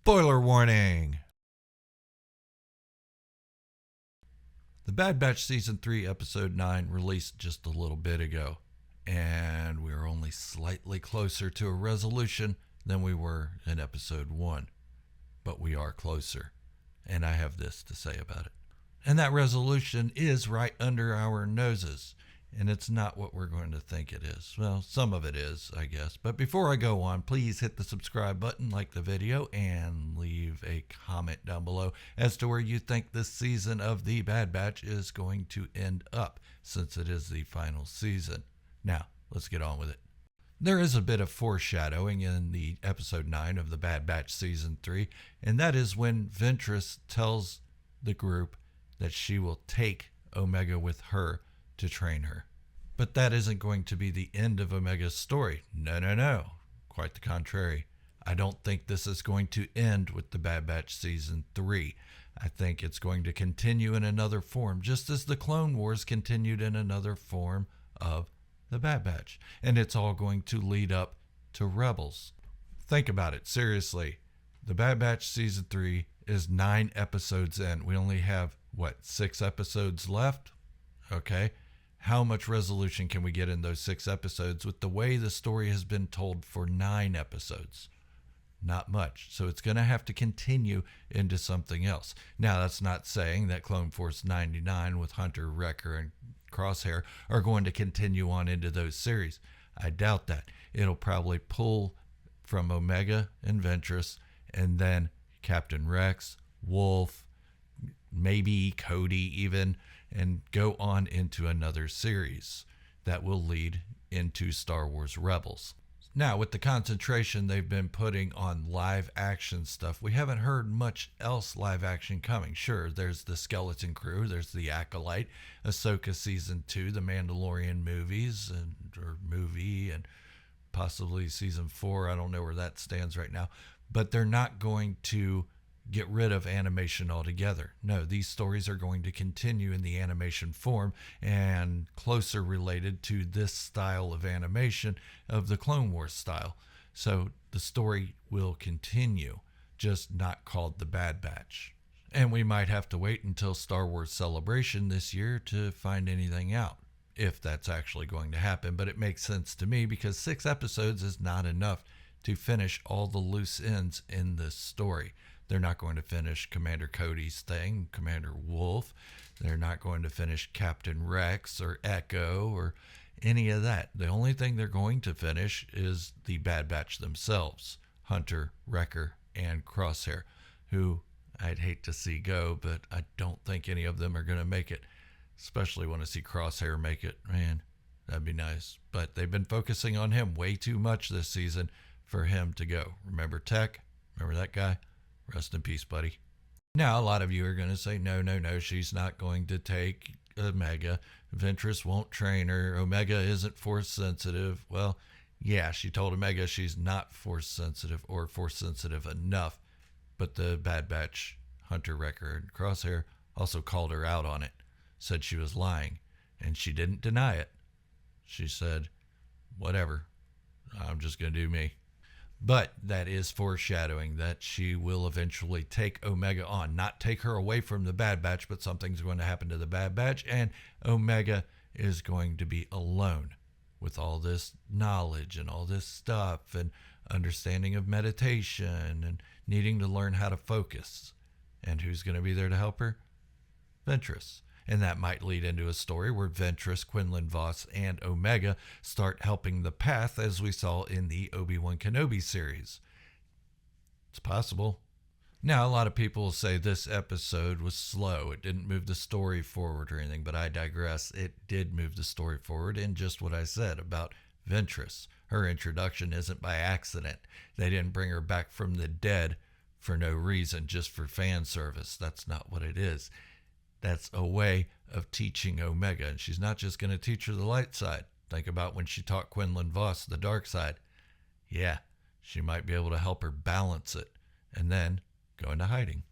Spoiler warning! The Bad Batch Season 3 Episode 9 released just a little bit ago, and we are only slightly closer to a resolution than we were in Episode 1. But we are closer, and I have this to say about it. And that resolution is right under our noses. And it's not what we're going to think it is. Well, some of it is, I guess. But before I go on, please hit the subscribe button, like the video, and leave a comment down below as to where you think this season of The Bad Batch is going to end up, since it is the final season. Now, let's get on with it. There is a bit of foreshadowing in the episode 9 of The Bad Batch Season 3, and that is when Ventress tells the group that she will take Omega with her to train her. But that isn't going to be the end of Omega's story. No. Quite the contrary. I don't think this is going to end with the Bad Batch Season 3. I think it's going to continue in another form, just as the Clone Wars continued in another form of the Bad Batch. And it's all going to lead up to Rebels. Think about it, seriously. The Bad Batch Season 3 is 9 episodes in. We only have, 6 episodes left? Okay. How much resolution can we get in those 6 episodes with the way the story has been told for 9 episodes? Not much. So it's going to have to continue into something else. Now, that's not saying that Clone Force 99 with Hunter, Wrecker, and Crosshair are going to continue on into those series. I doubt that. It'll probably pull from Omega and Ventress, and then Captain Rex, Wolf, maybe Cody even, and go on into another series that will lead into Star Wars Rebels. Now, with the concentration they've been putting on live action stuff, we haven't heard much else live action coming. Sure, there's the Skeleton Crew, there's the Acolyte, Ahsoka Season 2, the Mandalorian movies, or movie, and possibly Season 4. I don't know where that stands right now. But they're not going to get rid of animation altogether. No, these stories are going to continue in the animation form and closer related to this style of animation of the Clone Wars style. So the story will continue, just not called The Bad Batch. And we might have to wait until Star Wars Celebration this year to find anything out, if that's actually going to happen. But it makes sense to me because 6 episodes is not enough to finish all the loose ends in this story. They're not going to finish Commander Cody's thing, Commander Wolf. They're not going to finish Captain Rex or Echo or any of that. The only thing they're going to finish is the Bad Batch themselves, Hunter, Wrecker, and Crosshair, who I'd hate to see go, but I don't think any of them are going to make it. Especially want to see Crosshair make it. Man, that'd be nice. But they've been focusing on him way too much this season for him to go. Remember Tech? Remember that guy? Rest in peace, buddy. Now, a lot of you are going to say, no, she's not going to take Omega. Ventress won't train her. Omega isn't force sensitive. Well, yeah, she told Omega she's not force sensitive or force sensitive enough. But the Bad Batch, Hunter, Wrecker, and Crosshair also called her out on it. Said she was lying. And she didn't deny it. She said, whatever. I'm just going to do me. But that is foreshadowing that she will eventually take Omega on. Not take her away from the Bad Batch, but something's going to happen to the Bad Batch, and Omega is going to be alone with all this knowledge and all this stuff and understanding of meditation and needing to learn how to focus. And who's going to be there to help her? Ventress. And that might lead into a story where Ventress, Quinlan Vos, and Omega start helping the path as we saw in the Obi-Wan Kenobi series. It's possible. Now, a lot of people will say this episode was slow. It didn't move the story forward or anything, but I digress. It did move the story forward in just what I said about Ventress. Her introduction isn't by accident. They didn't bring her back from the dead for no reason, just for fan service. That's not what it is. That's a way of teaching Omega. And she's not just going to teach her the light side. Think about when she taught Quinlan Vos the dark side. Yeah, she might be able to help her balance it and then go into hiding.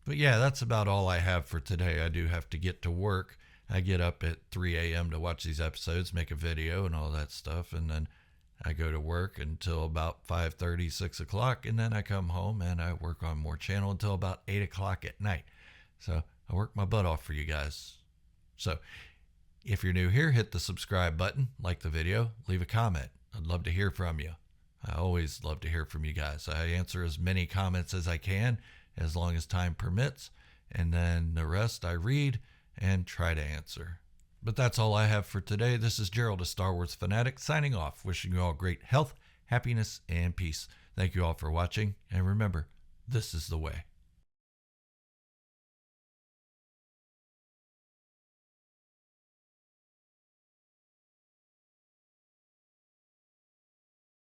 But yeah, that's about all I have for today. I do have to get to work. I get up at 3 a.m. to watch these episodes, make a video and all that stuff, and then I go to work until about 5:30, 6 o'clock, and then I come home and I work on more channel until about 8 o'clock at night. So I work my butt off for you guys. So if you're new here, hit the subscribe button, like the video, leave a comment. I'd love to hear from you. I always love to hear from you guys. I answer as many comments as I can, as long as time permits, and then the rest I read and try to answer. But that's all I have for today. This is Gerald, a Star Wars fanatic, signing off, wishing you all great health, happiness, and peace. Thank you all for watching, and remember, this is the way.